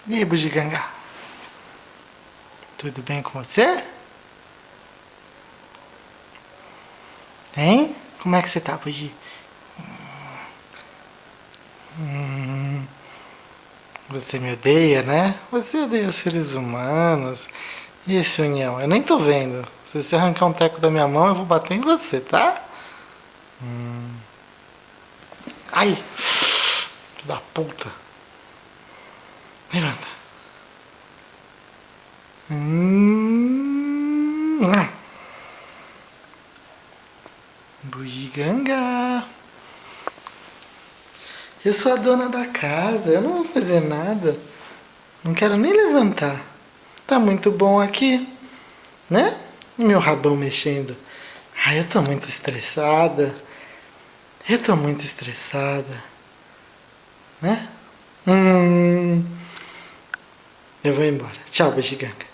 E aí, bugiganga? Tudo bem com você? Hein? Como é que você tá, Bugi? Você me odeia, né? Você odeia os seres humanos. E esse União? Eu nem tô vendo. Se você arrancar um teco da minha mão, eu vou bater em você, tá? Ai! Que da puta! Levanta. Hum. Bugiganga! Eu sou a dona da casa, eu não vou fazer nada. Não quero nem levantar. Tá muito bom aqui, né? E meu rabão mexendo. Ai, eu tô muito estressada. Eu tô muito estressada, né? Eu vou embora. Tchau, bugiganga.